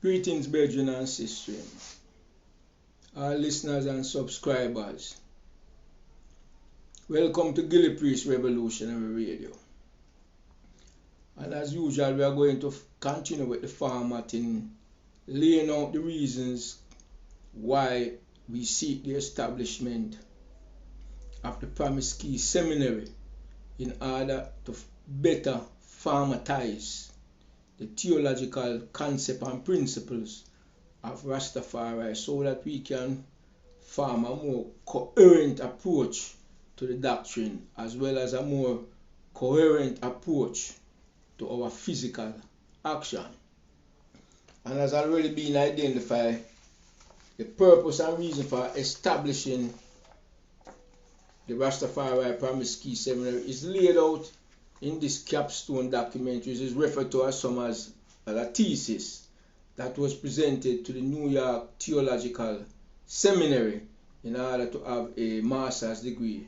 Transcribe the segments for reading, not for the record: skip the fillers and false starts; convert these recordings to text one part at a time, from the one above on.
Greetings, brethren and sisters, our listeners and subscribers. Welcome to Gillie Revolutionary Radio. And as usual, we are going to continue with the format in laying out the reasons why we seek the establishment of the Promised Key Seminary in order to better formatize the theological concept and principles of Rastafari so that we can form a more coherent approach to the doctrine as well as a more coherent approach to our physical action. And has already been identified, the purpose and reason for establishing the Rastafari Promised Key Seminary is laid out in this capstone document, which is referred to as a thesis that was presented to the New York Theological Seminary in order to have a master's degree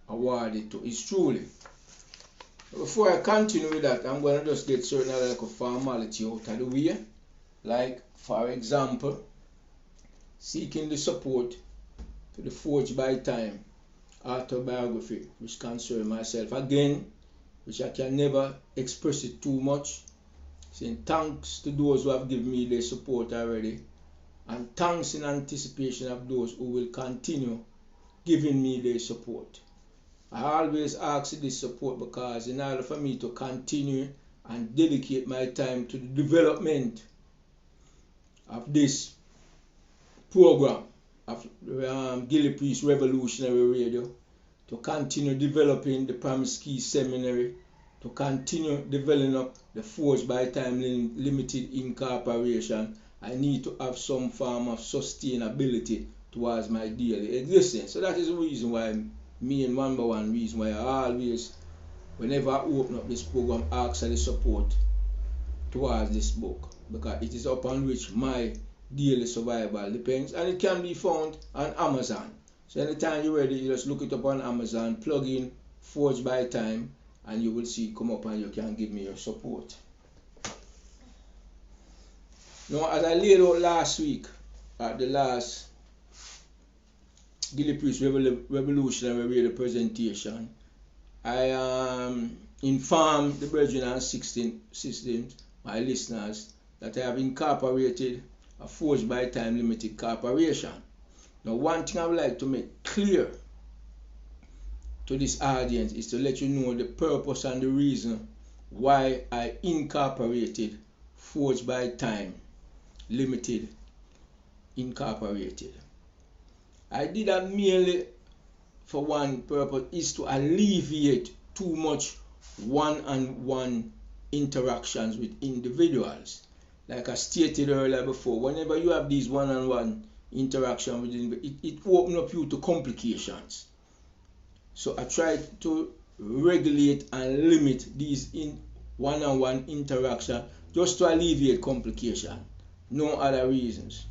awarded to his truly. Before I continue with that, I'm going to just get certain other formality out of the way. Like, for example, seeking the support to the Forged by Time autobiography, which concerns myself again, which I can never express it too much. Saying thanks to those who have given me their support already, and thanks in anticipation of those who will continue giving me their support. I always ask this support because in order for me to continue and dedicate my time to the development of this program of Gillie Revolutionary Radio, to continue developing the Promised Key Seminary, to continue developing up the Forged by Time Limited Incorporation, I need to have some form of sustainability towards my daily existence. So that is the reason why me and number one reason why I always, whenever I open up this program, ask for the support towards this book, because it is upon which my daily survival depends, and it can be found on Amazon. So anytime you're ready, you just look it up on Amazon, plug in Forged by Time, and you will see come up and you can give me your support. Now, as I laid out last week at the last Gillie Revolutionary Radio presentation, I informed the brethren and systems, my listeners, that I have incorporated a Forged by Time Limited Corporation. Now, one thing I would like to make clear to this audience is to let you know the purpose and the reason why I incorporated Forged by Time Limited Incorporated. I did that merely for one purpose, is to alleviate too much one-on-one interactions with individuals. Like I stated earlier before, whenever you have these one-on-one interaction with it opens up you to complications. So I try to regulate and limit these one-on-one interaction just to alleviate complication, no other reasons.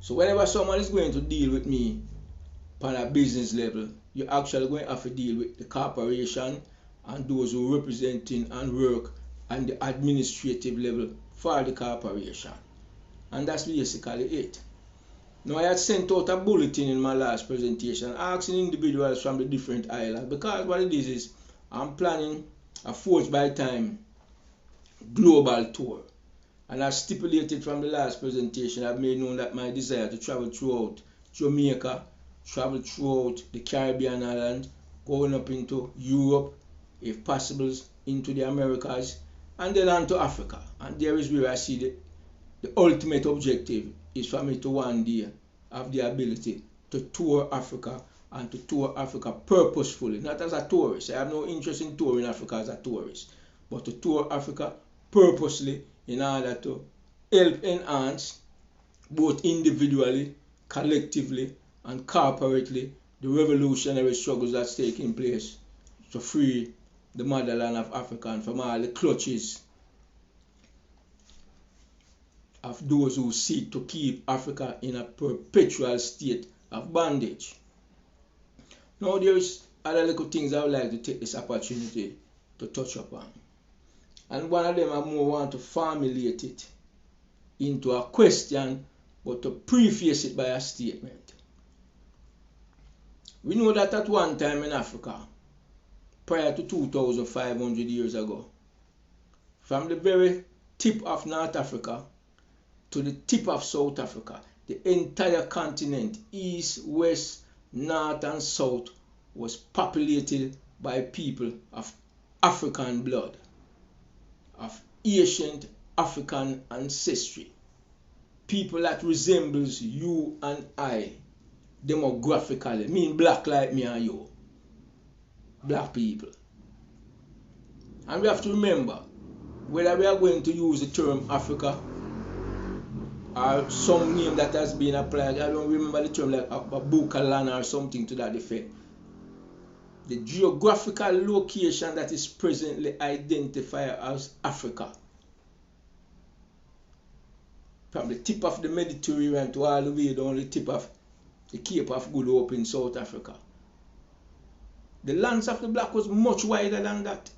So whenever someone is going to deal with me on a business level, you're actually going to have to deal with the corporation and those who are representing and work on the administrative level for the corporation. And that's basically it. Now, I had sent out a bulletin in my last presentation asking individuals from the different islands, because what it is I'm planning a Forged by Time global tour. And as stipulated from the last presentation, I've made known that my desire to travel throughout Jamaica, travel throughout the Caribbean island, going up into Europe, if possible into the Americas, and then on to Africa. And there is where I see the ultimate objective is for me to one day have the ability to tour Africa, and to tour Africa purposefully, not as a tourist. I have no interest in touring Africa as a tourist, but to tour Africa purposely in order to help enhance both individually, collectively, and corporately the revolutionary struggles that's taking place to free the motherland of Africa from all the clutches of those who seek to keep Africa in a perpetual state of bondage. Now, there's other little things I would like to take this opportunity to touch upon. And one of them I more want to formulate it into a question, but to preface it by a statement. We know that at one time in Africa, prior to 2,500 years ago, from the very tip of North Africa to the tip of South Africa, the entire continent, east, west, north and south, was populated by people of African blood, of ancient African ancestry, people that resembles you and I demographically, mean black like me and you, black people. And we have to remember, whether we are going to use the term Africa or some name that has been applied, I don't remember the term, like Bukalan or something to that effect. The geographical location that is presently identified as Africa, from the tip of the Mediterranean to all the way down the tip of the Cape of Good Hope in South Africa. The lands of the black was much wider than that.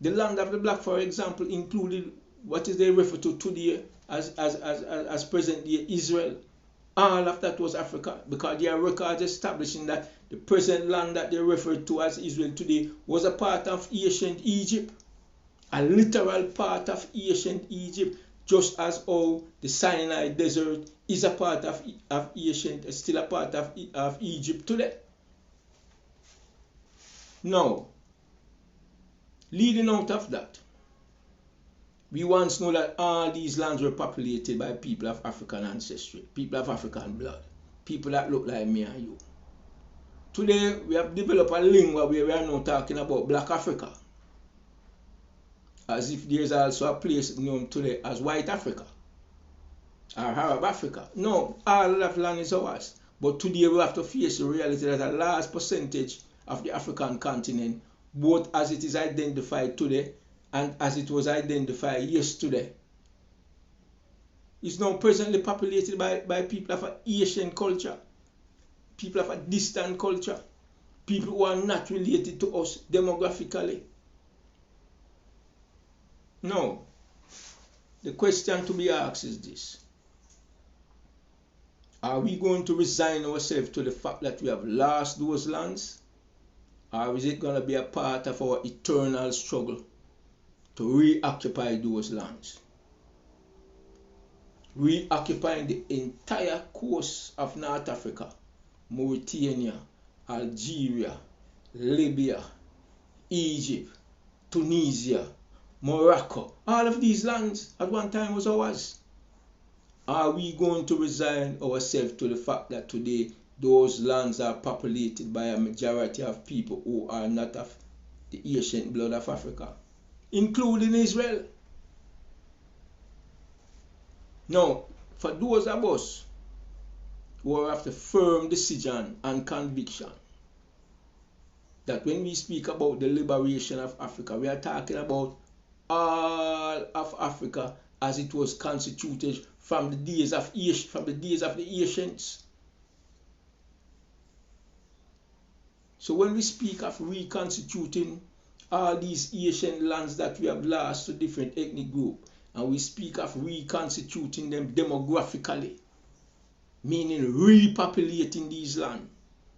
The land of the black, for example, included what is they refer to today as present day Israel. All of that was Africa, because there are records establishing that the present land that they refer to as Israel today was a part of ancient Egypt, a literal part of ancient Egypt, just as how the Sinai desert is a part of ancient, still a part of Egypt today. Now, leading out of that, we once know that all these lands were populated by people of African ancestry, people of African blood, people that look like me and you. Today, we have developed a lingua where we are now talking about Black Africa, as if there is also a place known today as White Africa or Arab Africa. No, all of land is ours. But today we have to face the reality that a large percentage of the African continent, both as it is identified today and as it was identified yesterday, is now presently populated by people of an Asian culture, people of a distant culture, people who are not related to us demographically. Now, the question to be asked is this: are we going to resign ourselves to the fact that we have lost those lands? Or is it going to be a part of our eternal struggle to reoccupy those lands? Reoccupying the entire coast of North Africa, Mauritania, Algeria, Libya, Egypt, Tunisia, Morocco, all of these lands at one time was ours. Are we going to resign ourselves to the fact that today those lands are populated by a majority of people who are not of the ancient blood of Africa, including Israel? Now, for those of us who are of the firm decision and conviction that when we speak about the liberation of Africa, we are talking about all of Africa as it was constituted from the days of the ancients. So when we speak of reconstituting all these ancient lands that we have lost to different ethnic groups, and we speak of reconstituting them demographically, meaning repopulating these lands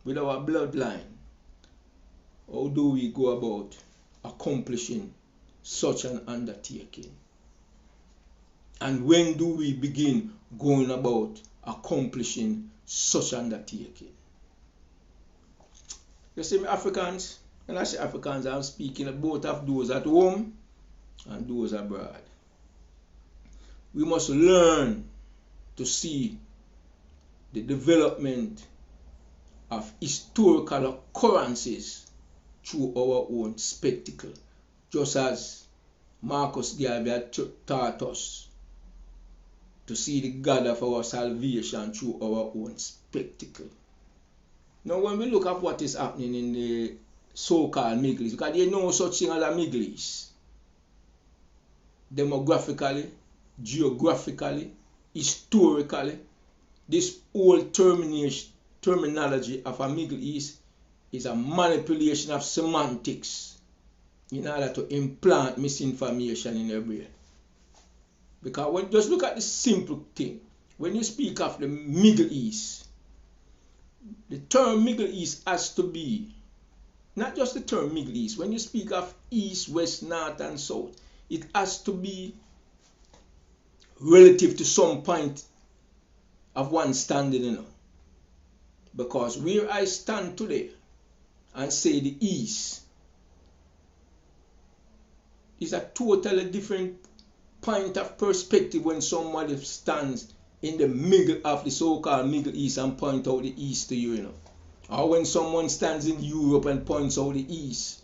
with our bloodline, how do we go about accomplishing such an undertaking? And when do we begin going about accomplishing such undertaking? You see, Africans, when I say Africans, I'm speaking of both of those at home and those abroad. We must learn to see the development of historical occurrences through our own spectacle, just as Marcus Garvey had taught us to see the God of our salvation through our own spectacle. Now, when we look at what is happening in the so-called Middle East, because there is no such thing as a Middle East, demographically, geographically, historically, this old terminology of a Middle East is a manipulation of semantics in order to implant misinformation in your brain. Because just look at the simple thing. When you speak of the Middle East, the term Middle East has to be, not just the term Middle East, when you speak of East, West, North and South, it has to be relative to some point of one standing, you know. Because where I stand today and say the East is a totally different point of perspective when somebody stands in the middle of the so-called Middle East and point out the East to you, you know. Or when someone stands in Europe and points out the East.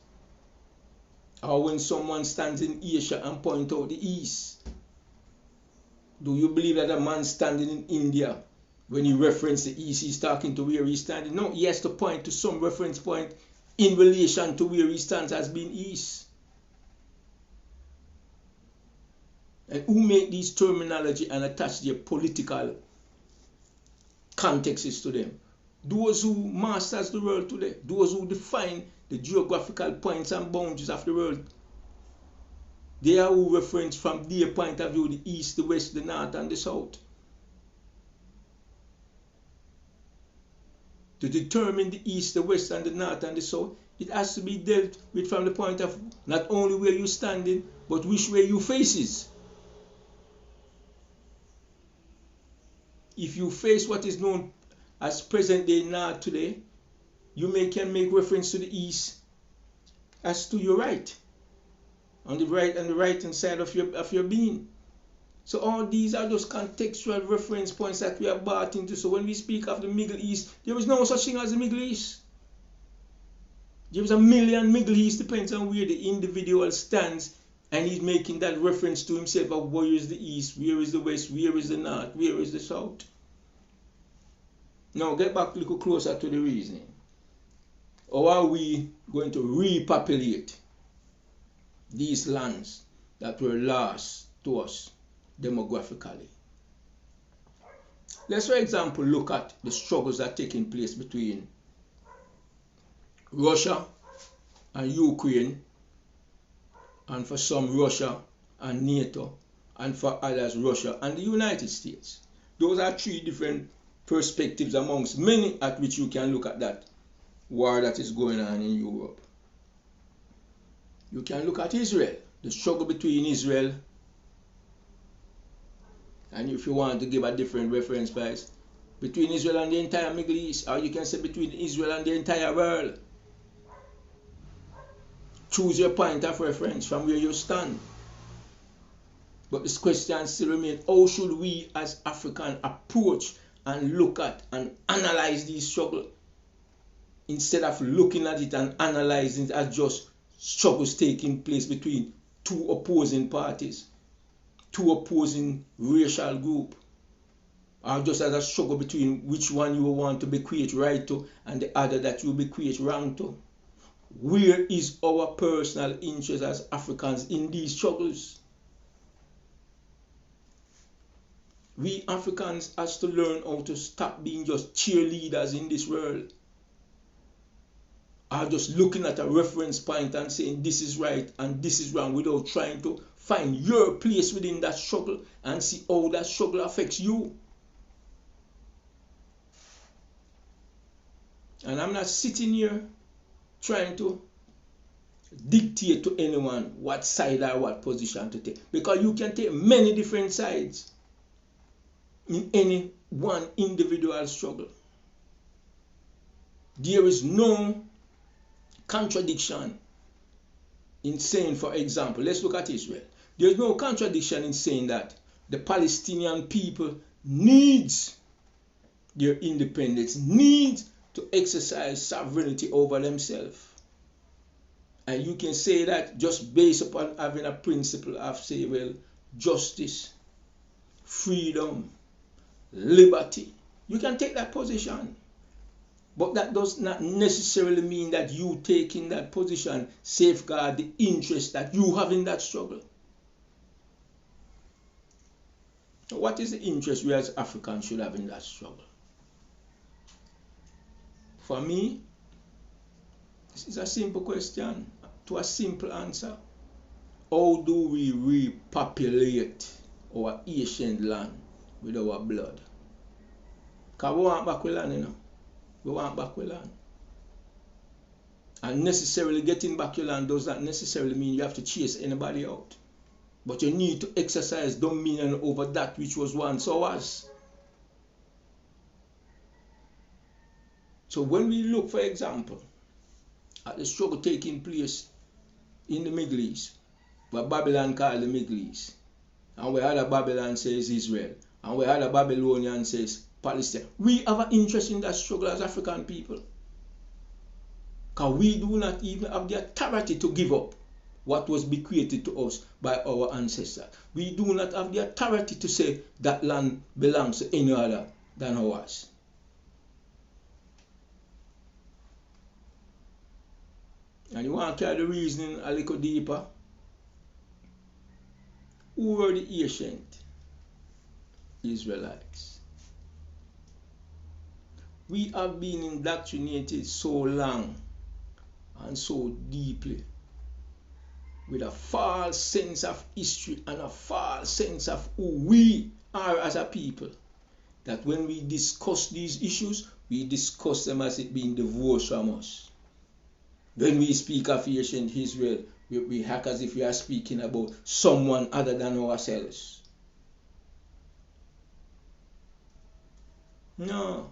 Or when someone stands in Asia and points out the East. Do you believe that a man standing in India, when he references the East, he's talking to where he's standing? No, he has to point to some reference point in relation to where he stands as being East. And who make these terminology and attach their political contexts to them? Those who masters the world today, those who define the geographical points and boundaries of the world. They are who reference from their point of view the East, the West, the North and the South. To determine the East, the West and the North and the South, it has to be dealt with from the point of not only where you're standing, but which way you faces. If you face what is known as present day North today, you can make reference to the East as to your right, on the right and the right hand side of your being. So all these are just contextual reference points that we are brought into. So when we speak of the Middle East, there is no such thing as the Middle East. There is a million Middle East, depends on where the individual stands, and he's making that reference to himself of where is the East, where is the West, where is the North, where is the South. Now get back a little closer to the reasoning. How are we going to repopulate these lands that were lost to us demographically? Let's, for example, look at the struggles that are taking place between Russia and Ukraine, and for some Russia and NATO, and for others Russia and the United States. Those are three different perspectives amongst many at which you can look at that war that is going on in Europe. You can look at Israel, the struggle between Israel, and if you want to give a different reference price, between Israel and the entire Middle East, or you can say between Israel and the entire world. Choose your point of reference from where you stand. But this question still remains, how should we as Africans approach and look at and analyze these struggles, instead of looking at it and analyzing it as just struggles taking place between two opposing parties, two opposing racial groups, or just as a struggle between which one you want to bequeath right to and the other that you bequeath wrong to. Where is our personal interest as Africans in these struggles? We Africans has to learn how to stop being just cheerleaders in this world, or just looking at a reference point and saying this is right and this is wrong, without trying to find your place within that struggle and see how that struggle affects you. And I'm not sitting here trying to dictate to anyone what side or what position to take, because you can take many different sides in any one individual struggle. There is no contradiction in saying, for example, let's look at Israel. There is no contradiction in saying that the Palestinian people needs their independence, needs to exercise sovereignty over themselves. And you can say that just based upon having a principle of, say, well, justice, freedom, liberty. You can take that position. But that does not necessarily mean that you taking that position safeguard the interest that you have in that struggle. What is the interest we as Africans should have in that struggle? For me, this is a simple question to a simple answer. How do we repopulate our ancient land with our blood. Because we want back with land, you know. We want back with land. And necessarily getting back your land does not necessarily mean you have to chase anybody out. But you need to exercise dominion over that which was once ours. So when we look, for example, at the struggle taking place in the Middle East, what Babylon called the Middle East, and where other Babylon says Israel, and where other Babylonian says Palestine, we have an interest in that struggle as African people. Because we do not even have the authority to give up what was bequeathed to us by our ancestors. We do not have the authority to say that land belongs to any other than ours. And you want to carry the reasoning a little deeper? Who were the ancient Israelites? We have been indoctrinated so long and so deeply with a false sense of history and a false sense of who we are as a people, that when we discuss these issues, we discuss them as it being divorced from us. When we speak of ancient Israel, we act as if we are speaking about someone other than ourselves. No.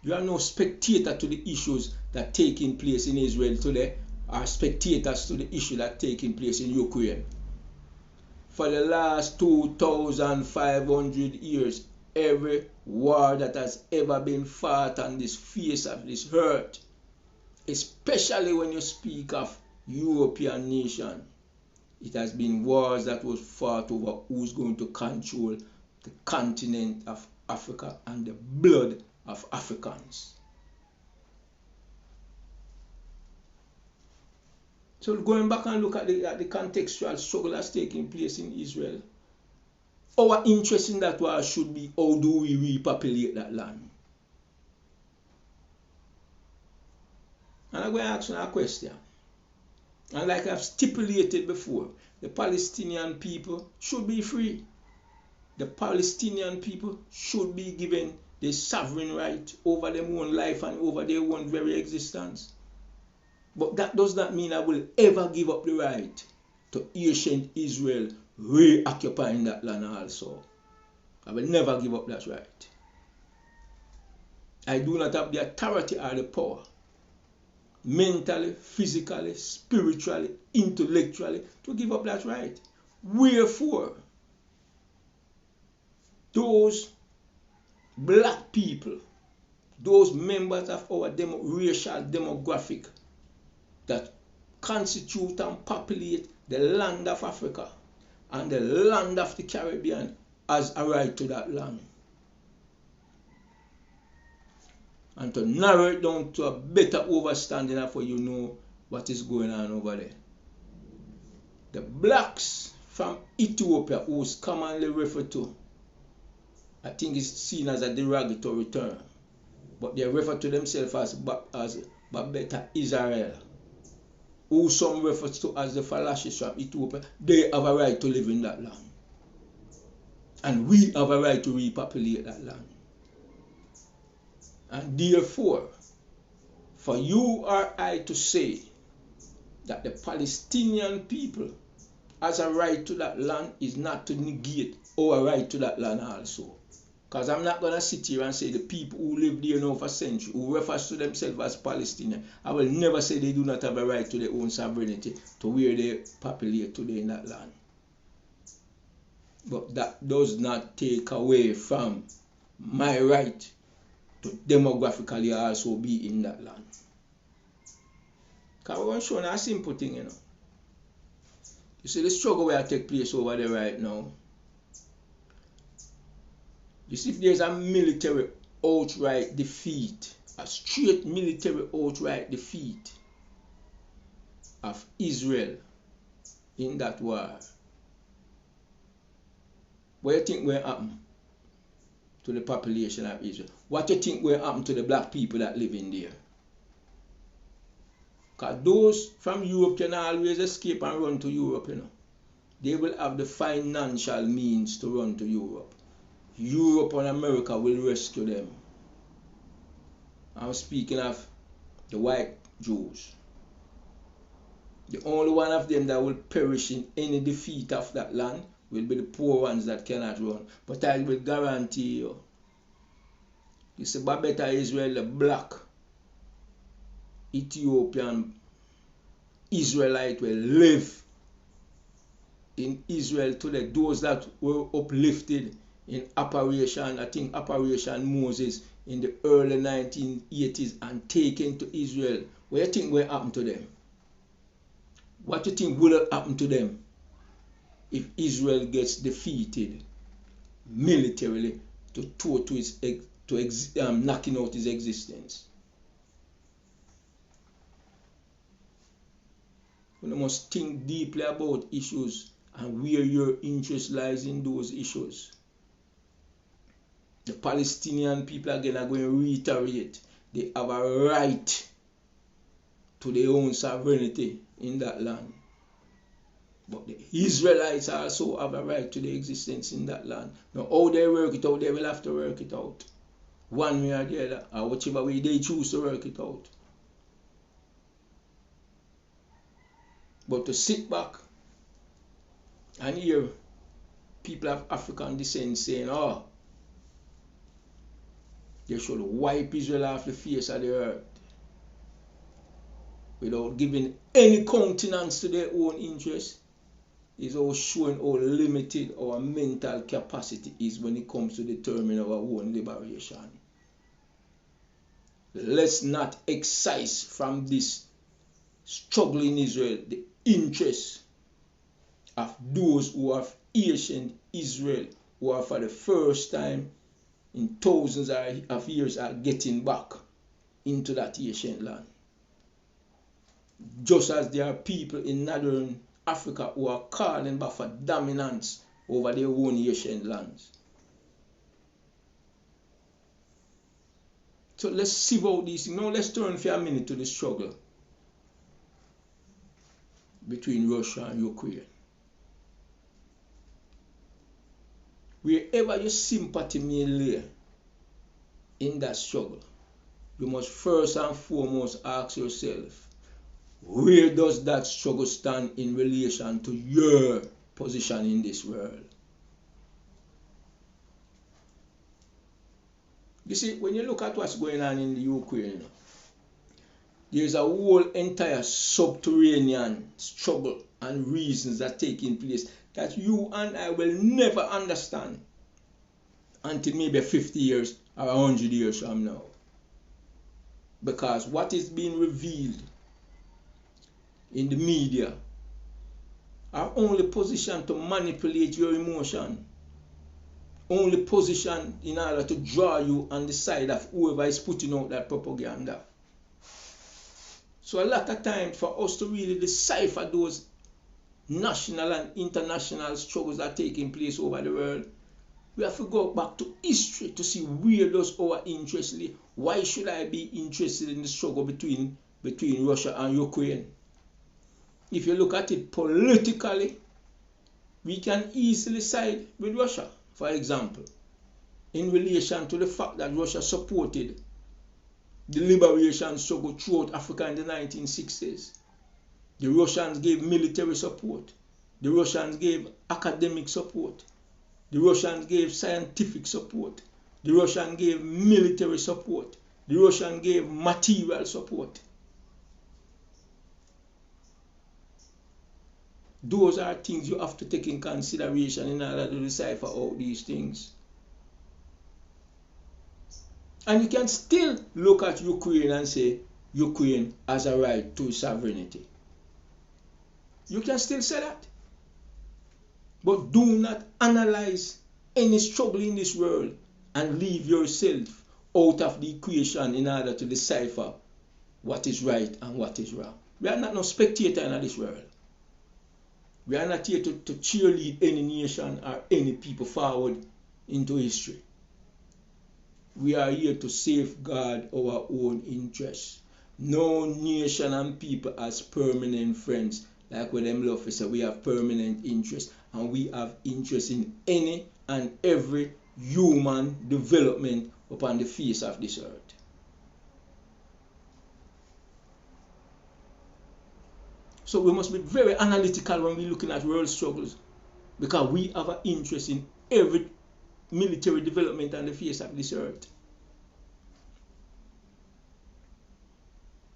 You are no spectator to the issues that are taking place in Israel today, or spectators to the issue that are taking place in Ukraine. For the last 2,500 years, every war that has ever been fought on this face of this earth, especially when you speak of European nation, it has been wars that was fought over who's going to control the continent of Africa and the blood of Africans. So going back and look at the contextual struggle that's taking place in Israel, our interest in that war should be, how do we repopulate that land? And I'm going to ask you a question. And like I've stipulated before, the Palestinian people should be free. The Palestinian people should be given the sovereign right over their own life and over their own very existence. But that does not mean I will ever give up the right to ancient Israel reoccupying that land also. I will never give up that right. I do not have the authority or the power, mentally, physically, spiritually, intellectually, to give up that right. Wherefore, those black people, those members of our racial demographic that constitute and populate the land of Africa and the land of the Caribbean, has a right to that land. And to narrow it down to a better understanding of what you know what is going on over there. The blacks from Ethiopia, who is commonly referred to, I think it's seen as a derogatory term, but they refer to themselves as Babeta Israel, who some refer to as the Falashis from Ethiopia. They have a right to live in that land. And we have a right to repopulate that land. And therefore, for you or I to say that the Palestinian people has a right to that land is not to negate our right to that land also. Because I'm not going to sit here and say the people who live there now for centuries, who refers to themselves as Palestinian, I will never say they do not have a right to their own sovereignty, to where they populate today in that land. But that does not take away from my right to demographically also be in that land. Because we're going to show a simple thing, you know. You see the struggle where take place over there right now. You see if there's a military outright defeat, a straight military outright defeat of Israel in that war, what do you think will happen to the population of Israel? What do you think will happen to the black people that live in there? Because those from Europe can always escape and run to Europe, you know. they will have the financial means to run to Europe. Europe and America will rescue them. I'm speaking of the white Jews. The only one of them that will perish in any defeat of that land will be the poor ones that cannot run. But I will guarantee you, you see, Babetta Israel, the black Ethiopian Israelite will live in Israel today. Those that were uplifted in Operation Moses in the early 1980s and taken to Israel. What do you think will happen to them? What do you think will happen to them if Israel gets defeated militarily knocking out his existence? You must think deeply about issues and where your interest lies in those issues. The Palestinian people again are going to reiterate they have a right to their own sovereignty in that land. But the Israelites also have a right to their existence in that land. Now how they work it out, they will have to work it out. One way or the other, or whichever way they choose to work it out. But to sit back and hear people of African descent saying, oh, they should wipe Israel off the face of the earth without giving any countenance to their own interests, is all showing how limited our mental capacity is when it comes to determining our own liberation. Let's not excise from this struggle in Israel the interests of those who have ancient Israel, who are for the first time in thousands of years are getting back into that ancient land. Just as there are people in northern Africa who are calling back for dominance over their own ancient lands. So let's see about these things. Now let's turn for a minute to the struggle between Russia and Ukraine. Wherever your sympathy may lay in that struggle, you must first and foremost ask yourself, where does that struggle stand in relation to your position in this world? You see, when you look at what's going on in the Ukraine, there's a whole entire subterranean struggle and reasons that are taking place that you and I will never understand until maybe 50 years or 100 years from now. Because what is being revealed in the media are only positioned to manipulate your emotion, only positioned in order to draw you on the side of whoever is putting out that propaganda. So a lot of time for us to really decipher those national and international struggles that are taking place over the world, we have to go back to history to see where does our interest lie. Why should I be interested in the struggle between Russia and Ukraine? If you look at it politically, we can easily side with Russia, for example, in relation to the fact that Russia supported the liberation struggle throughout Africa in the 1960s. The Russians gave military support. The Russians gave academic support. The Russians gave scientific support. The Russians gave military support. The Russians gave material support. Those are things you have to take in consideration in order to decipher all these things. And you can still look at Ukraine and say Ukraine has a right to sovereignty. You can still say that. But do not analyze any struggle in this world and leave yourself out of the equation in order to decipher what is right and what is wrong. We are not no spectator in this world. We are not here to cheerlead any nation or any people forward into history. We are here to safeguard our own interests. No nation and people as permanent friends. Like when them love to say we have permanent interest, and we have interest in any and every human development upon the face of this earth. So we must be very analytical when we're looking at world struggles, because we have an interest in every military development on the face of this earth.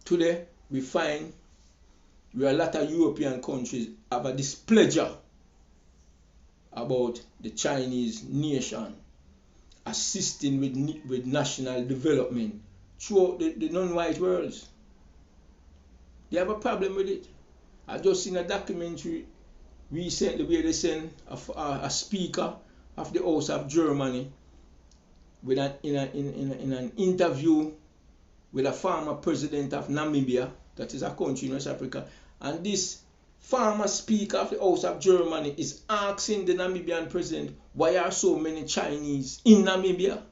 Today, we find where a lot of European countries have a displeasure about the Chinese nation assisting with national development throughout the non-white worlds. They have a problem with it. I just seen a documentary recently where they sent a speaker of the House of Germany with in an interview with a former president of Namibia, that is a country in West Africa, and this former speaker of the House of Germany is asking the Namibian president, why are so many Chinese in Namibia?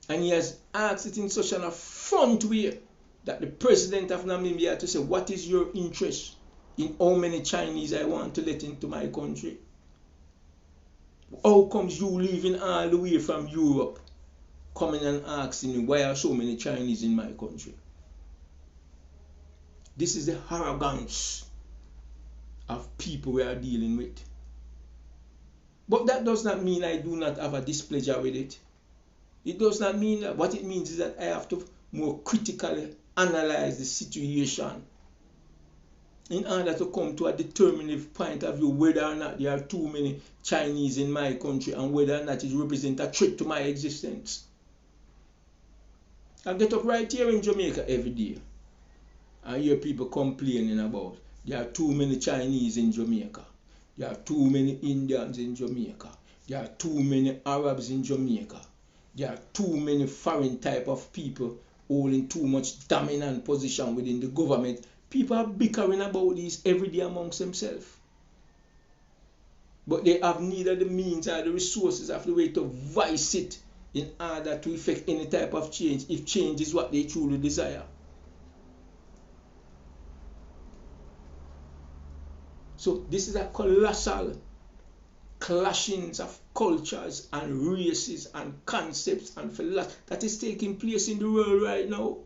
And he has asked it in such an affront way that the president of Namibia had to say, what is your interest in how many Chinese I want to let into my country? How comes you living all the way from Europe coming and asking me why are so many Chinese in my country? This is the arrogance of people we are dealing with. But that does not mean I do not have a displeasure with it. It does not mean that. What it means is that I have to more critically analyze the situation in order to come to a determinative point of view whether or not there are too many Chinese in my country and whether or not it represents a threat to my existence. I get up right here in Jamaica every day. I hear people complaining about there are too many Chinese in Jamaica. There are too many Indians in Jamaica. There are too many Arabs in Jamaica. There are too many foreign type of people holding too much dominant position within the government. People are bickering about this every day amongst themselves. But they have neither the means or the resources of the way to voice it in order to effect any type of change, if change is what they truly desire. So this is a colossal clashings of cultures and races and concepts and philosophy that is taking place in the world right now.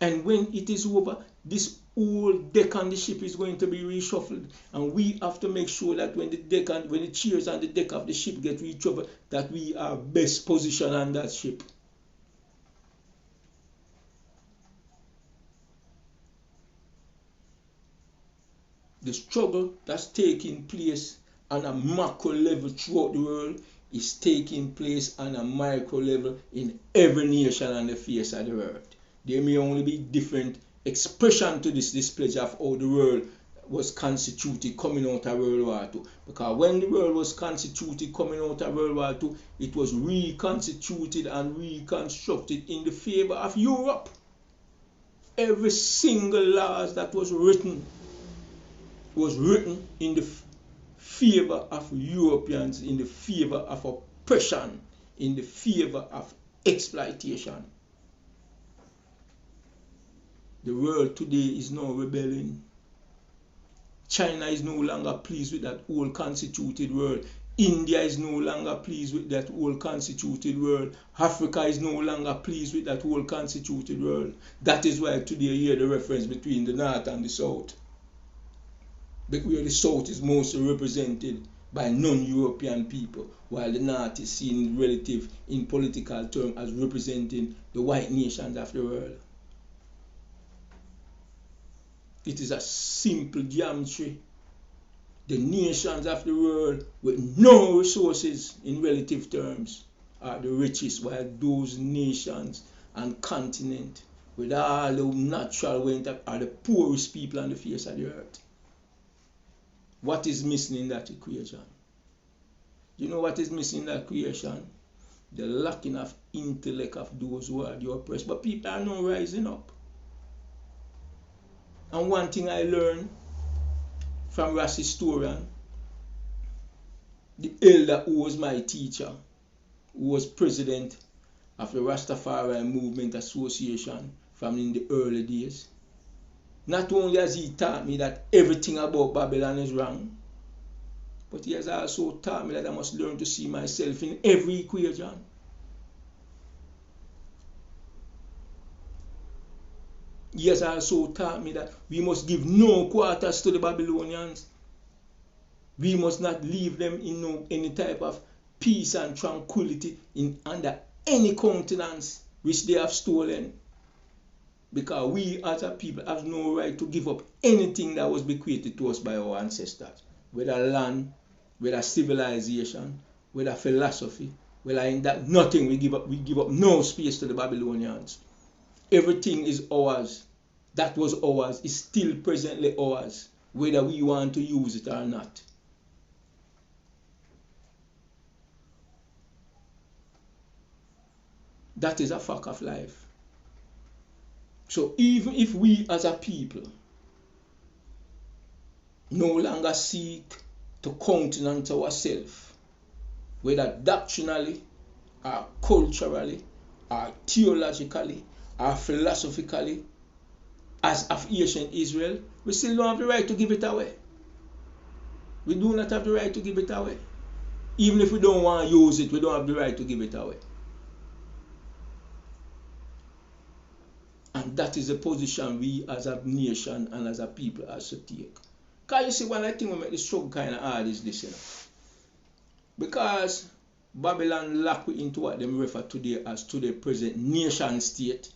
And when it is over, this whole deck on the ship is going to be reshuffled, and we have to make sure that when the chairs on the deck of the ship get reshuffled, that we are best positioned on that ship. The struggle that's taking place on a macro level throughout the world is taking place on a micro level in every nation on the face of the earth. There may only be different expression to this displeasure of how the world was constituted coming out of World War II. Because when the world was constituted coming out of World War II, it was reconstituted and reconstructed in the favor of Europe. Every single law that was written in the favor of Europeans, in the favor of oppression, in the favor of exploitation. The world today is now rebelling. China is no longer pleased with that whole constituted world. India is no longer pleased with that whole constituted world. Africa is no longer pleased with that whole constituted world. That is why today you hear the reference between the North and the South. But where the South is mostly represented by non-European people, while the North is seen relative in political terms as representing the white nations of the world. It is a simple geometry. The nations of the world with no resources in relative terms are the richest, while those nations and continents with all the natural wealth are the poorest people on the face of the earth. What is missing in that equation? You know what is missing in that equation? The lacking of intellect of those who are the oppressed. But people are not rising up. And one thing I learned from Ras historian, the elder who was my teacher, who was president of the Rastafari Movement Association from in the early days. Not only has he taught me that everything about Babylon is wrong, but he has also taught me that I must learn to see myself in every equation. He has also taught me that we must give no quarters to the Babylonians. We must not leave them in any type of peace and tranquility under any countenance which they have stolen. Because we as a people have no right to give up anything that was bequeathed to us by our ancestors. Whether land, whether civilization, whether philosophy, whether in that nothing we give up no space to the Babylonians. Everything is ours. That was ours, is still presently ours, whether we want to use it or not. That is a fact of life. So even if we as a people no longer seek to countenance ourselves, whether doctrinally or culturally or theologically or philosophically, as of ancient Israel, we still don't have the right to give it away. We do not have the right to give it away. Even if we don't want to use it, we don't have the right to give it away. And that is the position we as a nation and as a people have to take. Because you see, one of the things we make the struggle kind of hard is this, you know. Because Babylon lock into what they refer today as today present nation state.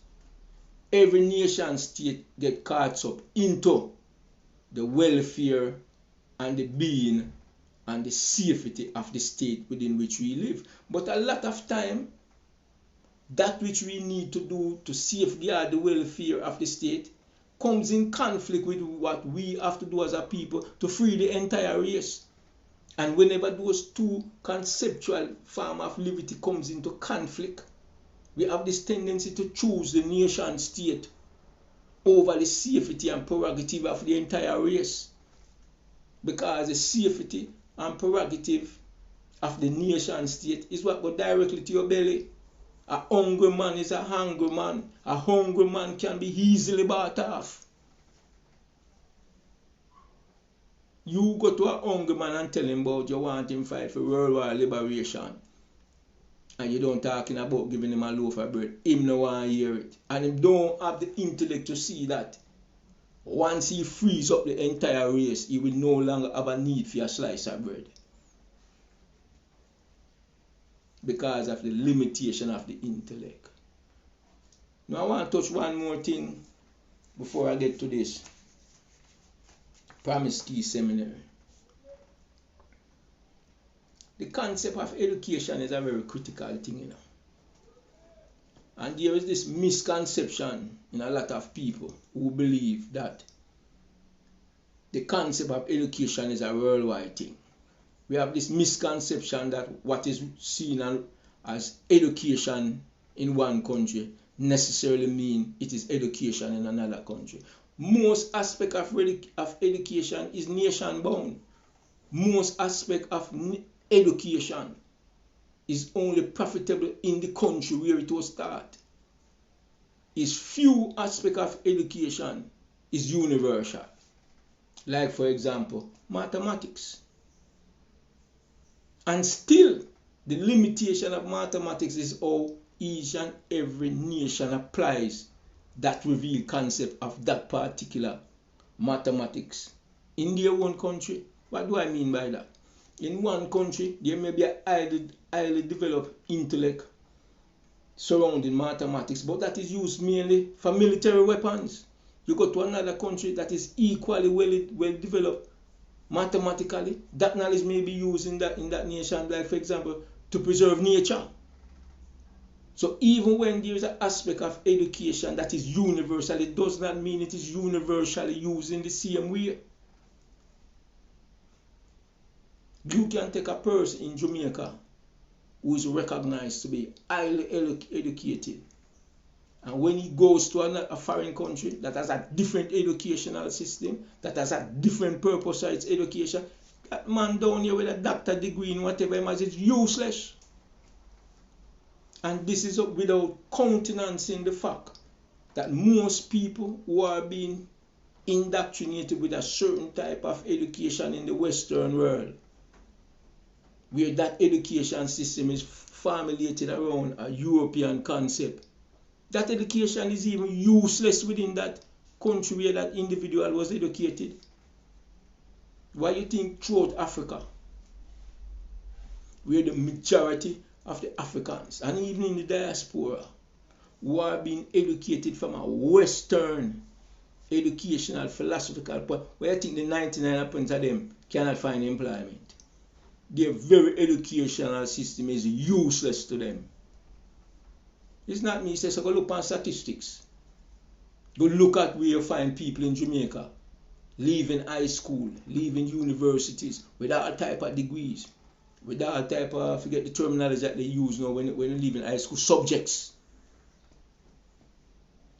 Every nation state get caught up into the welfare and the being and the safety of the state within which we live. But a lot of time, that which we need to do to safeguard the welfare of the state comes in conflict with what we have to do as a people to free the entire race. And whenever those two conceptual forms of liberty comes into conflict, we have this tendency to choose the nation state over the safety and prerogative of the entire race. Because the safety and prerogative of the nation state is what goes directly to your belly. A hungry man is a hungry man. A hungry man can be easily bought off. You go to a hungry man and tell him about you want him fight for worldwide liberation. And you don't talking about giving him a loaf of bread. Him no want to hear it. And him don't have the intellect to see that once he frees up the entire race, he will no longer have a need for a slice of bread. Because of the limitation of the intellect. Now I want to touch one more thing before I get to this Promise Key Seminary. The concept of education is a very critical thing, you know. And there is this misconception in a lot of people who believe that the concept of education is a worldwide thing. We have this misconception that what is seen as education in one country necessarily mean it is education in another country. Most aspect of education is nation bound. Most aspect of education is only profitable in the country where it was taught. Is few aspect of education is universal. Like for example, mathematics. And still, the limitation of mathematics is how each and every nation applies that revealed concept of that particular mathematics in their own country. What do I mean by that? In one country, there may be a highly developed intellect surrounding mathematics, but that is used mainly for military weapons. You go to another country that is equally well developed mathematically, that knowledge may be used in that nation, like for example, to preserve nature. So even when there is an aspect of education that is universal, it does not mean it is universally used in the same way. You can take a person in Jamaica who is recognized to be highly educated, and when he goes to a foreign country that has a different educational system, that has a different purpose for its education, that man down here with a doctor degree in whatever is useless. And this is without countenancing the fact that most people who are being indoctrinated with a certain type of education in the Western world, where that education system is formulated around a European concept, that education is even useless within that country where that individual was educated. Why you think throughout Africa, where the majority of the Africans, and even in the diaspora, who are being educated from a Western educational, philosophical point, where I think the 99% of them cannot find employment. Their very educational system is useless to them. It's not me, so go look at statistics. Go look at where you find people in Jamaica leaving high school, leaving universities with all type of degrees, with all type of, I forget the terminology that they use now when they leave in high school, subjects.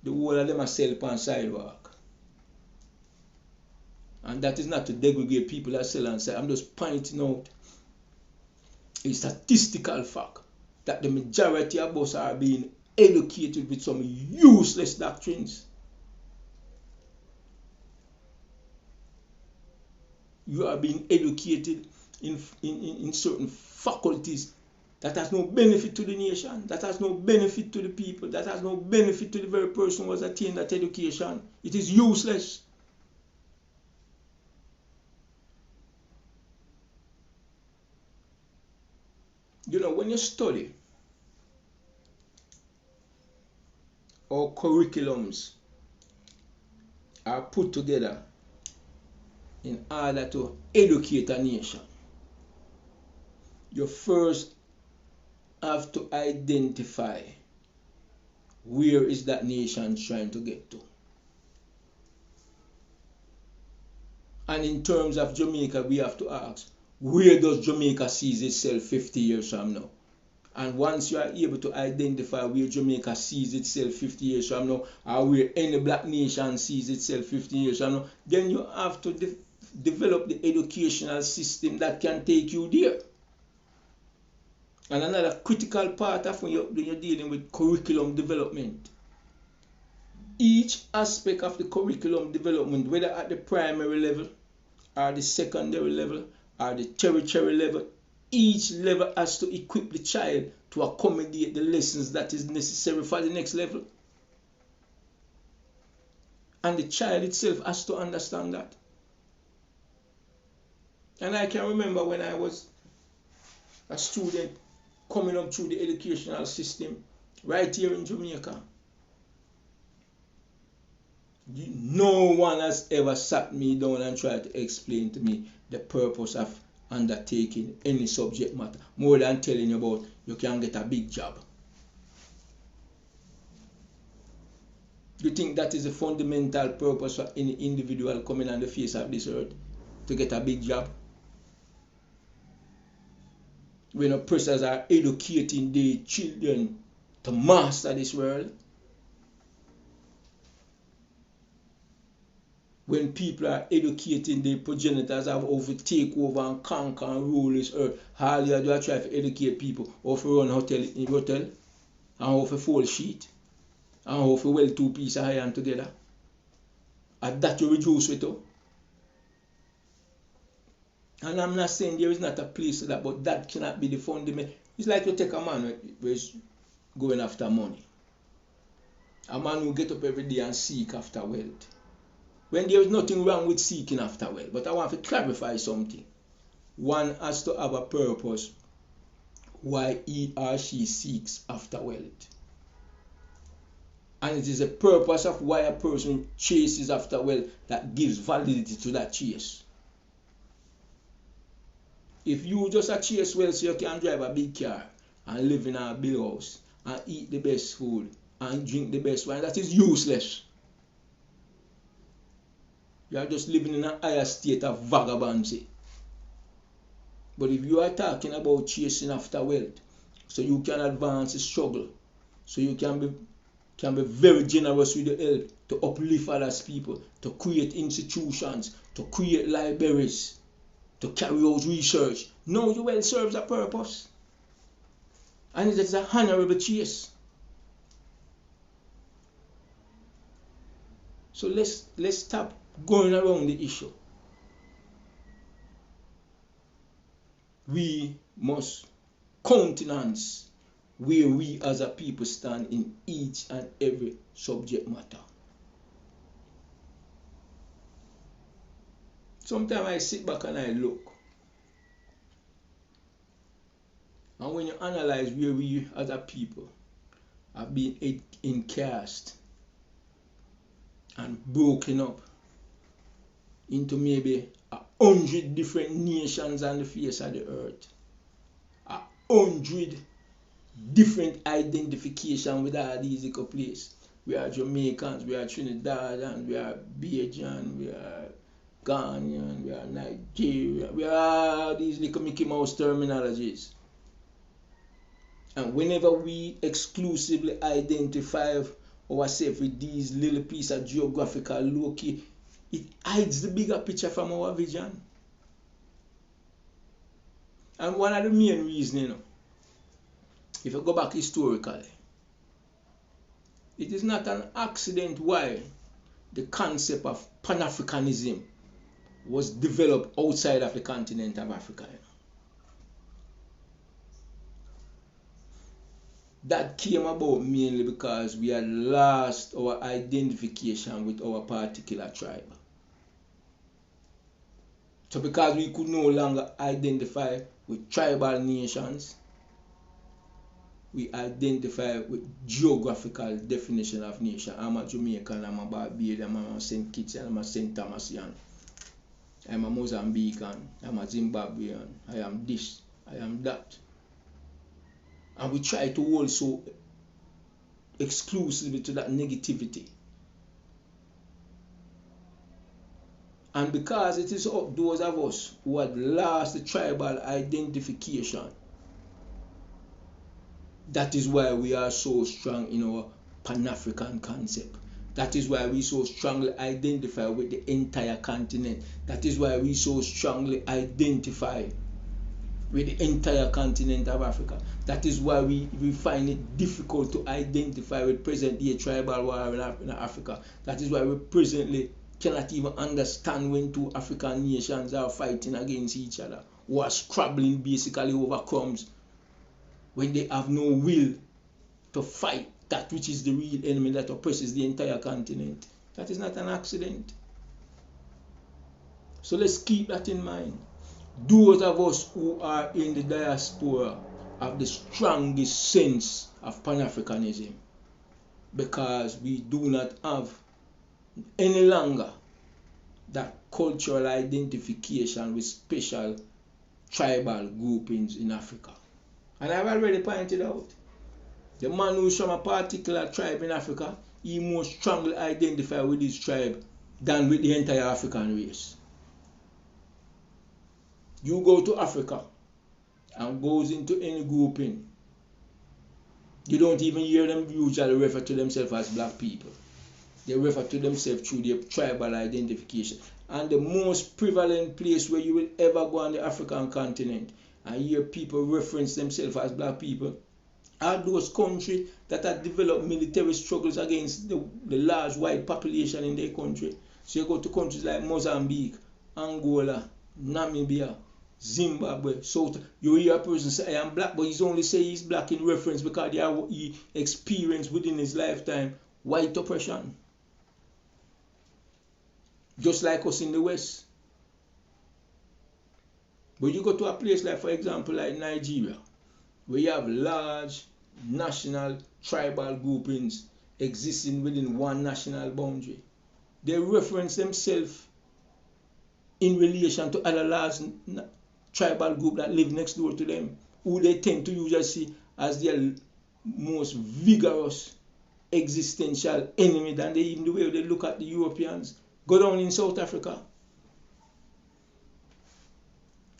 The whole of them are sell on sidewalk. And that is not to degrade people that sell on sidewalk. I'm just pointing out a statistical fact that the majority of us are being educated with some useless doctrines. You are being educated in certain faculties that has no benefit to the nation, that has no benefit to the people, that has no benefit to the very person who has attained that education. It is useless. You know, when you study or curriculums are put together in order to educate a nation, you first have to identify where is that nation trying to get to. And in terms of Jamaica, we have to ask, where does Jamaica see itself 50 years from now? And once you are able to identify where Jamaica sees itself 50 years from now, or where any black nation sees itself 50 years from now, then you have to develop the educational system that can take you there. And another critical part of when you're dealing with curriculum development, each aspect of the curriculum development, whether at the primary level or the secondary level or the tertiary level, each level has to equip the child to accommodate the lessons that is necessary for the next level. And the child itself has to understand that. And I can remember when I was a student coming up through the educational system right here in Jamaica. No one has ever sat me down and tried to explain to me the purpose of undertaking any subject matter, more than telling you about you can get a big job. You think that is the fundamental purpose for any individual coming on the face of this earth? To get a big job? When oppressors are educating their children to master this world, when people are educating their progenitors have how to take over and conquer and rule this earth, all you do is try to educate people how to run hotel and how to fold sheet and how to weld two pieces of iron together. And that you reduce with you. And I'm not saying there is not a place for that, but that cannot be the fundament. It's like you take a man who is going after money. A man who get up every day and seek after wealth. When there is nothing wrong with seeking after wealth, but I want to clarify something. One has to have a purpose why he or she seeks after wealth. And it is a purpose of why a person chases after wealth that gives validity to that chase. If you just a chase wealth so you can drive a big car and live in a big house and eat the best food and drink the best wine, that is useless. You are just living in a higher state of vagabondsy. But if you are talking about chasing after wealth, so you can advance the struggle, so you can be very generous with the help to uplift others people, to create institutions, to create libraries, to carry out research. No, your wealth serves a purpose. And it is an honorable chase. So let's stop going around the issue. We must countenance where we as a people stand in each and every subject matter. Sometimes I sit back and I look, and when you analyze where we as a people have been encast and broken up into maybe 100 different nations on the face of the earth, 100 different identification with all these little places. We are Jamaicans, we are Trinidadians, we are Bajan, we are Ghanaian, we are Nigeria, we are these little Mickey Mouse terminologies. And whenever we exclusively identify ourselves with these little piece of geographical locale, it hides the bigger picture from our vision. And one of the main reasons, if you go back historically, it is not an accident why the concept of Pan-Africanism was developed outside of the continent of Africa. That came about mainly because we had lost our identification with our particular tribe. So because we could no longer identify with tribal nations, we identify with geographical definition of nation. I'm a Jamaican, I'm a Barbadian, I'm a St. Kitts, I'm a St. Thomasian, I'm a Mozambican, I'm a Zimbabwean, I am this, I am that. And we try to hold so exclusively to that negativity. And because it is those of us who had lost the tribal identification, that is why we are so strong in our Pan-African concept. That is why we so strongly identify with the entire continent. That is why we so strongly identify with the entire continent of Africa. That is why we find it difficult to identify with present-day tribal war in Africa. That is why we presently cannot even understand when two African nations are fighting against each other, who are scrabbling basically over crumbs, when they have no will to fight that which is the real enemy that oppresses the entire continent. That is not an accident. So let's keep that in mind. Those of us who are in the diaspora have the strongest sense of Pan-Africanism, because we do not have any longer that cultural identification with special tribal groupings in Africa. And I've already pointed out, the man who is from a particular tribe in Africa, he more strongly identify with his tribe than with the entire African race. You go to Africa and goes into any grouping, you don't even hear them usually refer to themselves as black people. They refer to themselves through their tribal identification. And the most prevalent place where you will ever go on the African continent and hear people reference themselves as black people are those countries that have developed military struggles against the large white population in their country. So you go to countries like Mozambique, Angola, Namibia, Zimbabwe, South. You hear a person say, I am black, but he's only say he's black in reference because he experienced within his lifetime white oppression. Just like us in the West. But you go to a place like, for example, like Nigeria, where you have large national tribal groupings existing within one national boundary. They reference themselves in relation to other large tribal groups that live next door to them, who they tend to usually see as their most vigorous existential enemy than they even the way they look at the Europeans. Go down in South Africa.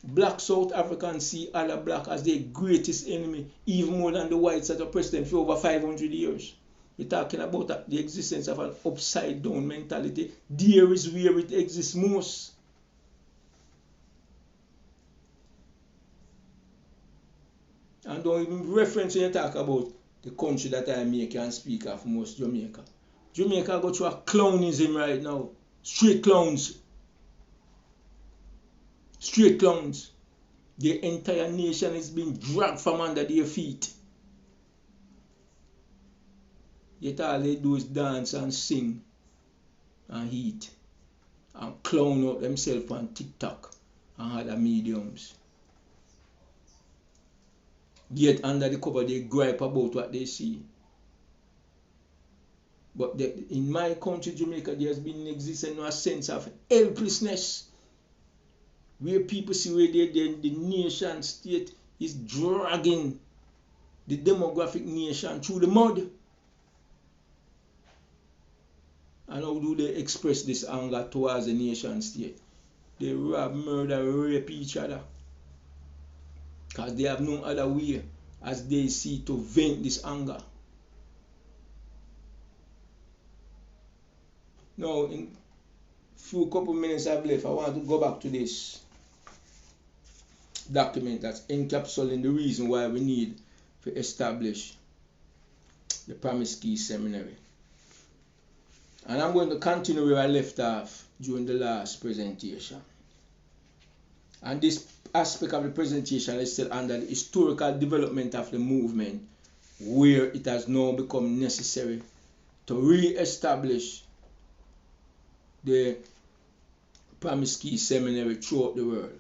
Black South Africans see other black as their greatest enemy, even more than the whites that oppressed them for over 500 years. We're talking about the existence of an upside down mentality. There is where it exists most. And don't even reference when you talk about the country that I make and speak of most, Jamaica. Jamaica go through a clownism right now. Straight clowns. Straight clowns. The entire nation is being dragged from under their feet. Yet all they do is dance and sing and eat and clown out themselves on TikTok and other mediums. Yet under the cover they gripe about what they see. But in my country, Jamaica, there has been existing a sense of helplessness. Where people see where the nation state is dragging the demographic nation through the mud. And how do they express this anger towards the nation state? They rob, murder, rape each other. Because they have no other way as they see to vent this anger. Now, in few couple minutes I've left, I want to go back to this document that's encapsulating the reason why we need to establish the Promise Key Seminary. And I'm going to continue where I left off during the last presentation. And this aspect of the presentation is still under the historical development of the movement, where it has now become necessary to re-establish the Promise Key Seminary throughout the world.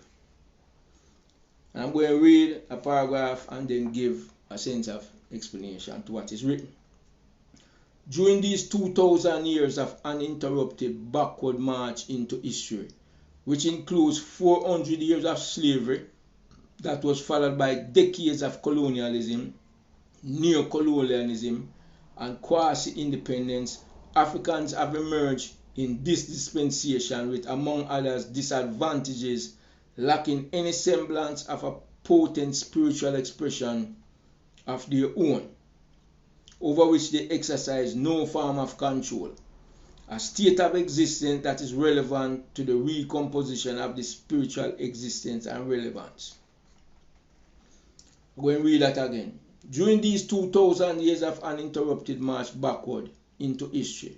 And I'm going to read a paragraph and then give a sense of explanation to what is written. During these 2,000 years of uninterrupted backward march into history, which includes 400 years of slavery that was followed by decades of colonialism, neo-colonialism, and quasi-independence, Africans have emerged in this dispensation with, among others, disadvantages, lacking any semblance of a potent spiritual expression of their own, over which they exercise no form of control, a state of existence that is relevant to the recomposition of the spiritual existence and relevance. Go and read that again. During these 2,000 years of uninterrupted march backward into history,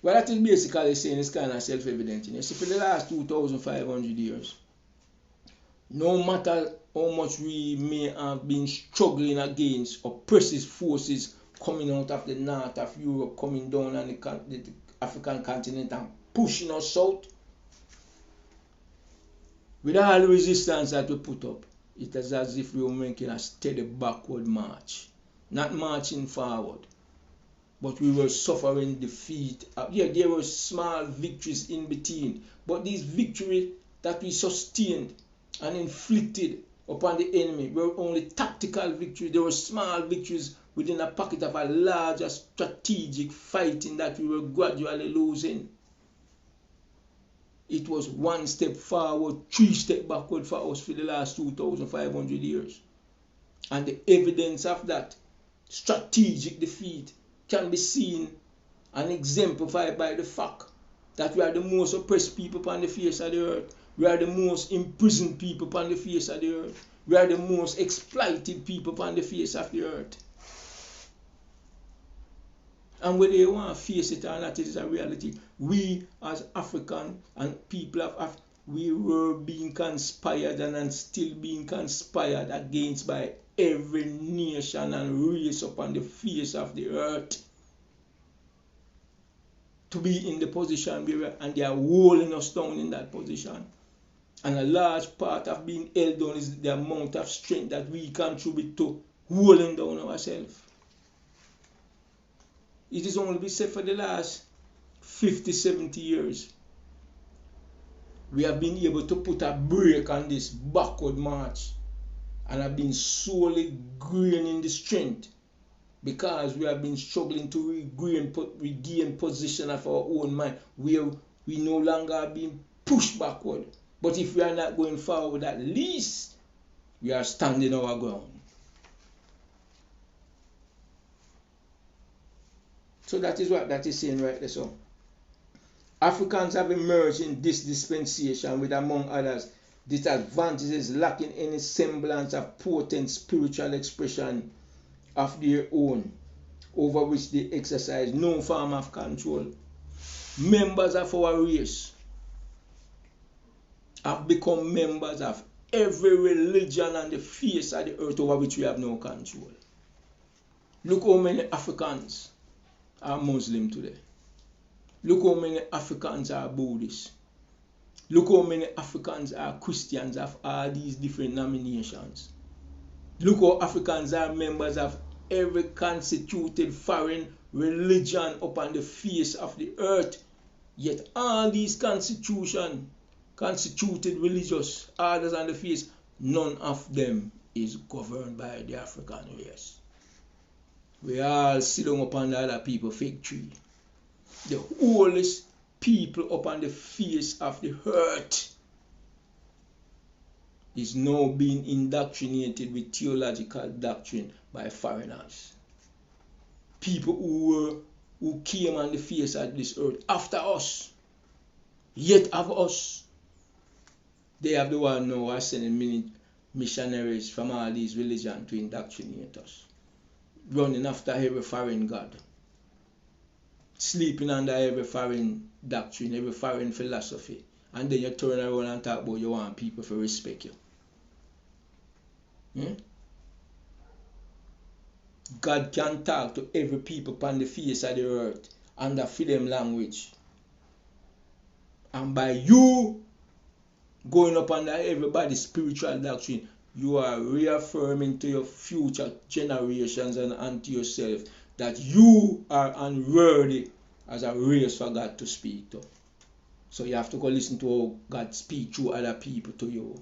what that is basically saying is kind of self-evident. You see, for the last 2,500 years, no matter how much we may have been struggling against oppressive forces coming out of the north of Europe, coming down on the African continent and pushing us south, with all the resistance that we put up, it is as if we were making a steady backward march, not marching forward. But we were suffering defeat. Yeah, there were small victories in between. But these victories that we sustained and inflicted upon the enemy were only tactical victories. There were small victories within a pocket of a larger strategic fighting that we were gradually losing. It was one step forward, 3 steps backward for us for the last 2,500 years. And the evidence of that strategic defeat can be seen and exemplified by the fact that we are the most oppressed people upon the face of the earth. We are the most imprisoned people upon the face of the earth. We are the most exploited people upon the face of the earth. And whether you want to face it or not, it is a reality. We as African and people of Africa, we were being conspired and still being conspired against by every nation and race upon the face of the earth to be in the position we were, and they are holding us down in that position. And a large part of being held down is the amount of strength that we contribute to holding down ourselves. It is only been said for the last 50, 70 years we have been able to put a break on this backward march and have been slowly gaining the strength because we have been struggling to regain possession of our own mind, where we no longer are being pushed backward. But if we are not going forward, at least we are standing our ground. So that is what that is saying right there. So Africans have emerged in this dispensation with, among others, disadvantages, lacking any semblance of potent spiritual expression of their own, over which they exercise no form of control. Members of our race have become members of every religion on the face of the earth over which we have no control. Look how many Africans are Muslim today. Look how many Africans are Buddhists. Look how many Africans are Christians of all these different denominations. Look how Africans are members of every constituted foreign religion upon the face of the earth. Yet all these constituted religious orders on the face, none of them is governed by the African race. We all sit down upon the other people fig tree. The oldest people upon the face of the earth is now being indoctrinated with theological doctrine by foreigners. People who came on the face of this earth after us, yet of us. They have the one now are sending missionaries from all these religions to indoctrinate us. Running after every foreign god. Sleeping under every foreign doctrine, every foreign philosophy. And then you turn around and talk about you want people to respect you. God can talk to every people upon the face of the earth under freedom language. And by you going up under everybody's spiritual doctrine, you are reaffirming to your future generations and to yourself that you are unworthy as a race for God to speak to. So you have to go listen to how God speaks through other people to you.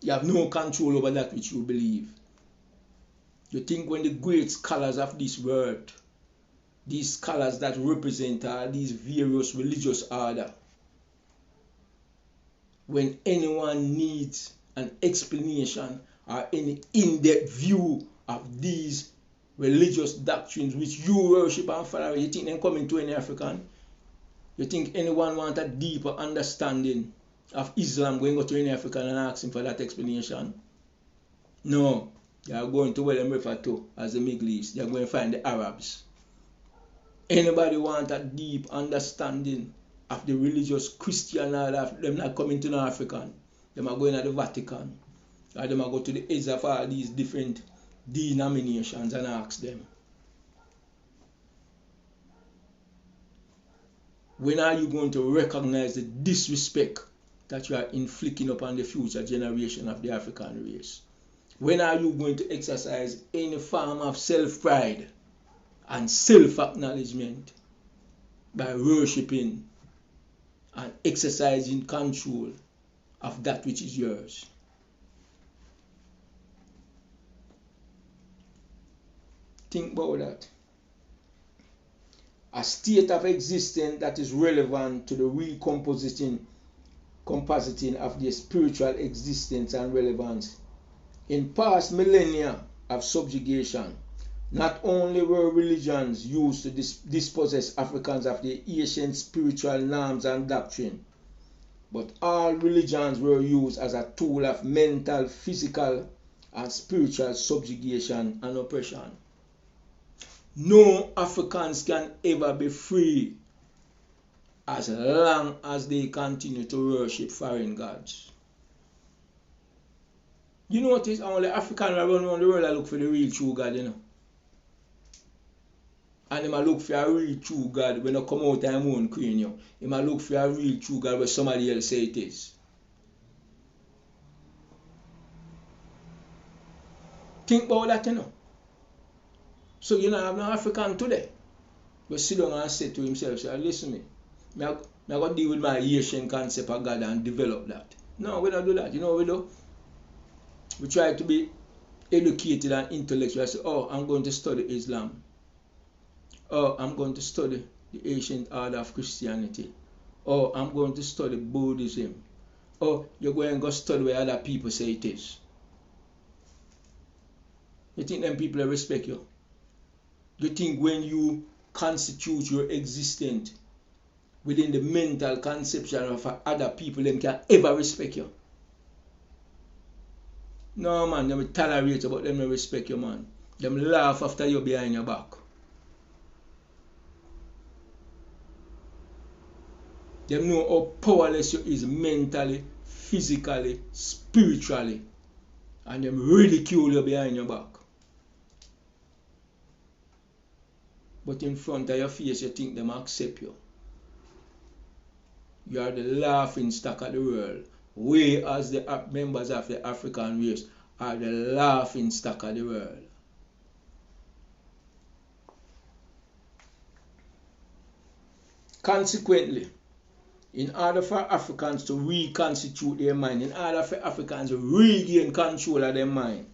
You have no control over that which you believe. You think when the great scholars of this world, these scholars that represent these various religious orders, when anyone needs an explanation or any in-depth view of these religious doctrines which you worship and follow, you think they're coming to any African? You think anyone wants a deeper understanding of Islam going to go to any African and ask him for that explanation? No, they are going to what they refer to as the Middle East. They are going to find the Arabs. Anybody want a deep understanding of the religious Christian order, them not coming to the African. Them are going to the Vatican. Or them are go to the edge of all these different denominations and ask them. When are you going to recognize the disrespect that you are inflicting upon the future generation of the African race? When are you going to exercise any form of self-pride and self-acknowledgement by worshipping and exercising control of that which is yours? Think about that. A state of existence that is relevant to the recompositing of their spiritual existence and relevance. In past millennia of subjugation, not only were religions used to dispossess Africans of their ancient spiritual norms and doctrine, but all religions were used as a tool of mental, physical, and spiritual subjugation and oppression. No Africans can ever be free as long as they continue to worship foreign gods. You notice only Africans around the world that look for the real true God, you know. And they might look for a real true God when they come out of their own cranium. They might look for a real true God where somebody else say it is. Think about that, you know. So you know, I have no African today. But sit down and say to himself, say, listen to me. I'm going to deal with my Asian concept of God and develop that. No, we don't do that. You know what we do? We try to be educated and intellectual. I say, oh, I'm going to study Islam. Oh, I'm going to study the ancient order of Christianity. Oh, I'm going to study Buddhism. Oh, you're going to go study where other people say it is. You think them people respect you? You think when you constitute your existence within the mental conception of other people, them can ever respect you? No, man, they will tolerate you, but them will respect you, man. Them laugh after you behind your back. Them know how powerless you is mentally, physically, spiritually. And them ridicule you behind your back. But in front of your face, you think them accept you. You are the laughing stock of the world. We as the members of the African race are the laughing stock of the world. Consequently, in order for Africans to reconstitute their mind, in order for Africans to regain control of their mind,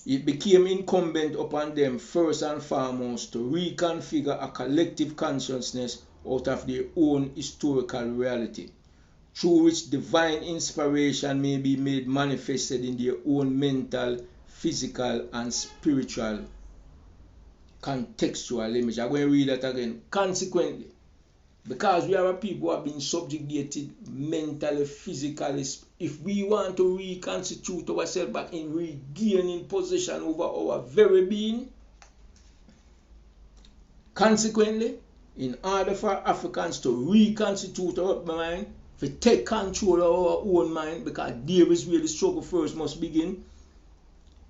it became incumbent upon them first and foremost to reconfigure a collective consciousness out of their own historical reality, through which divine inspiration may be made manifested in their own mental, physical, and spiritual contextual image. I'm going to read that again. Consequently, because we are a people who have been subjugated mentally, physically, if we want to reconstitute ourselves back in regaining possession over our very being, consequently, in order for Africans to reconstitute our mind, to take control of our own mind, because there is where the struggle first must begin,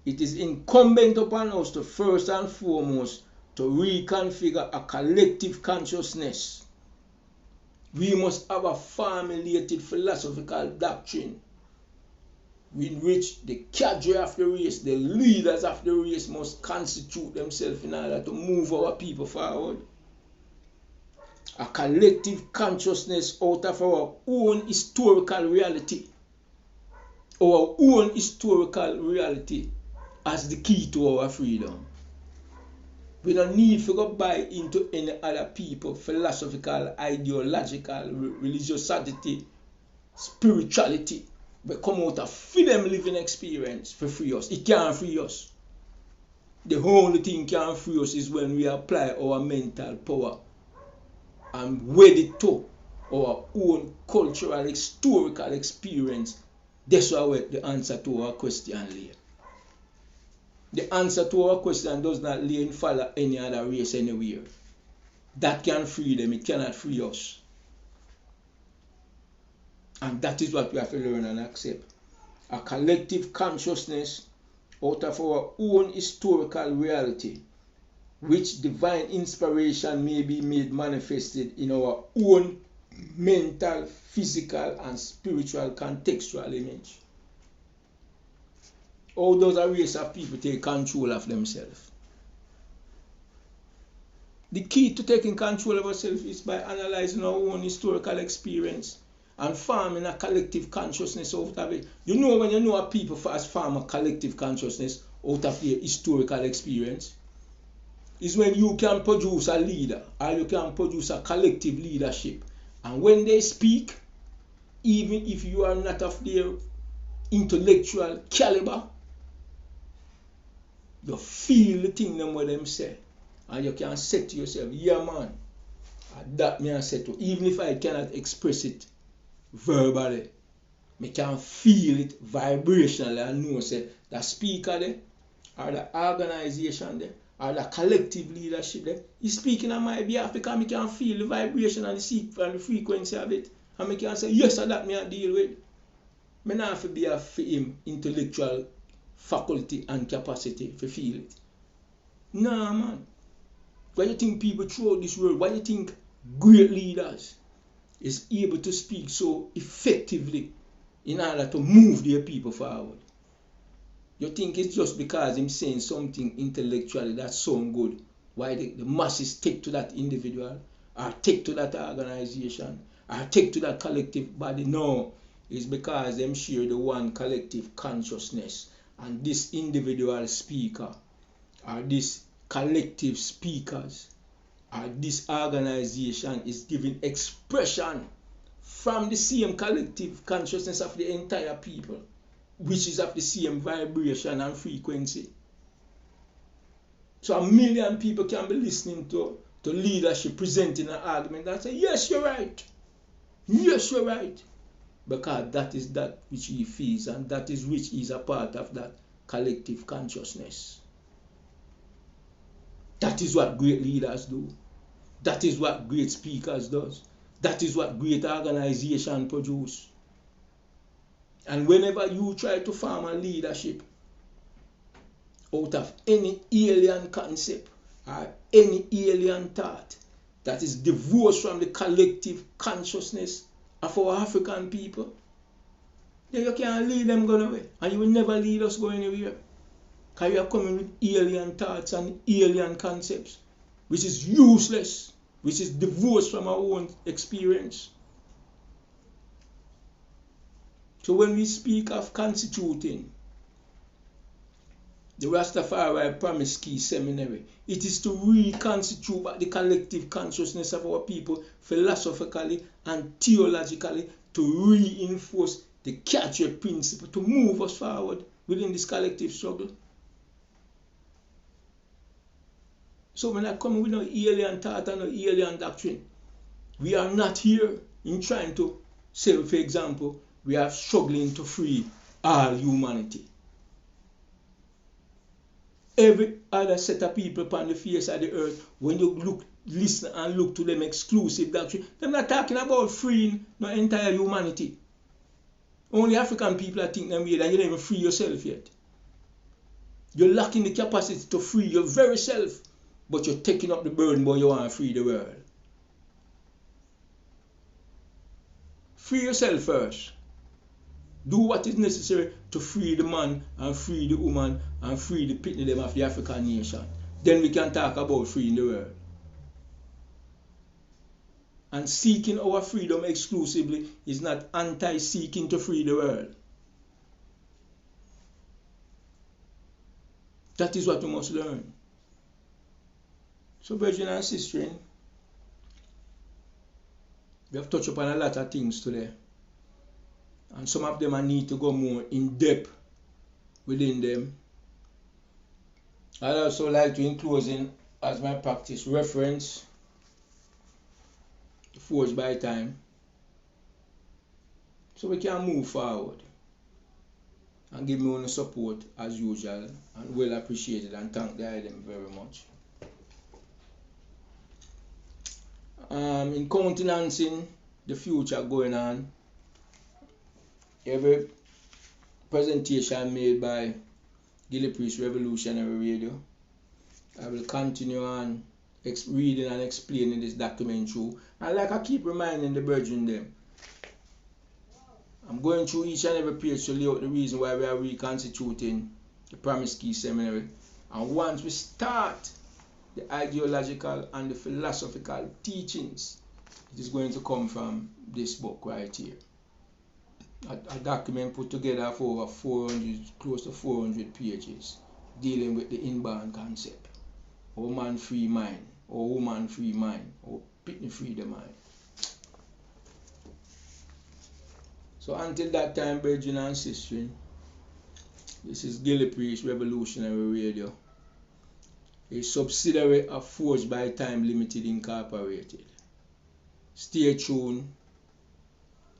it is incumbent upon us to first and foremost to reconfigure a collective consciousness. We must have a formulated philosophical doctrine in which the cadre of the race, the leaders of the race must constitute themselves in order to move our people forward. A collective consciousness out of our own historical reality. Our own historical reality as the key to our freedom. We don't need to go buy into any other people, philosophical, ideological, religiosity, spirituality. We come out of freedom living experience for free us. It can't free us. The only thing can free us is when we apply our mental power and wed it to our own cultural, historical experience. That's why the answer to our question lay. The answer to our question does not lay in follow any other race anywhere. That can free them, it cannot free us. And that is what we have to learn and accept. A collective consciousness out of our own historical reality, which divine inspiration may be made manifested in our own mental, physical, and spiritual contextual image. How does a race of people take control of themselves? The key to taking control of ourselves is by analyzing our own historical experience and forming a collective consciousness out of it. You know, when you know a people first form a collective consciousness out of their historical experience, is when you can produce a leader or you can produce a collective leadership. And when they speak, even if you are not of their intellectual caliber, you feel the thing them what them say. And you can say to yourself, yeah man, that me I say to, even if I cannot express it verbally, me can feel it vibrationally and know say the speaker there, or the organization there, or the collective leadership there, is speaking on my behalf because me can feel the vibration and the frequency of it. And me can say, yes, that me I deal with. Me not have to be for him intellectual faculty and capacity to feel it. Nah man. Why you think people throughout this world, why you think great leaders is able to speak so effectively in order to move their people forward? You think it's just because him saying something intellectually that sounds good, why the masses take to that individual, or take to that organization, or take to that collective body? No, it's because them share the one collective consciousness. And this individual speaker, or this collective speakers, or this organization is giving expression from the same collective consciousness of the entire people, which is of the same vibration and frequency. So 1 million people can be listening to leadership presenting an argument and say, yes, you're right. Yes, you're right. Because that is that which he feels, and that is which is a part of that collective consciousness. That is what great leaders do. That is what great speakers does. That is what great organization produce. And whenever you try to form a leadership out of any alien concept or any alien thought that is divorced from the collective consciousness of our African people, then you can't lead them going away. And you will never lead us going anywhere. Because you are coming with alien thoughts and alien concepts, which is useless, which is divorced from our own experience. So when we speak of constituting the Rastafari Promise Key Seminary, it is to reconstitute back the collective consciousness of our people philosophically and theologically, to reinforce the catcher principle, to move us forward within this collective struggle. So when I come with no alien thought and no alien doctrine, we are not here in trying to say, for example, we are struggling to free all humanity. Every other set of people upon the face of the earth, when you look, listen and look to them exclusive doctrine, they're not talking about freeing no entire humanity. Only African people are thinking them way, and you don't even free yourself yet. You're lacking the capacity to free your very self, but you're taking up the burden, but you want to free the world. Free yourself first. Do what is necessary to free the man and free the woman and free the pitney them of the African nation. Then we can talk about freeing the world. And seeking our freedom exclusively is not anti-seeking to free the world. That is what we must learn. So, brethren and sisters, we have touched upon a lot of things today. And some of them I need to go more in depth within them. I'd also like to, in closing, as my practice, reference the Forged by Time, so we can move forward. And give me all the support as usual, and well appreciated, and thank them very much. In countenancing the future going on, every presentation made by Gillie Revolutionary Radio, I will continue on reading and explaining this document through. And like I keep reminding the brethren them, I'm going through each and every page to lay out the reason why we are reconstituting the Promise Key Seminary. And once we start the ideological and the philosophical teachings, it is going to come from this book right here. A document put together for over 400, close to 400 pages, dealing with the inbound concept, or man free mind, or woman free mind, or pitney free the mind. So until that time, brethren and sisters, this is Gillie Revolutionary Radio, a subsidiary of Forged by Time Limited Incorporated. Stay tuned,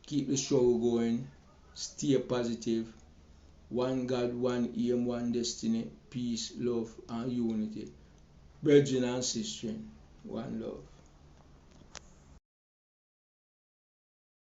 keep the show going, stay positive. One God, one aim, one destiny, peace, love, and unity. Brethren and sisters, one love.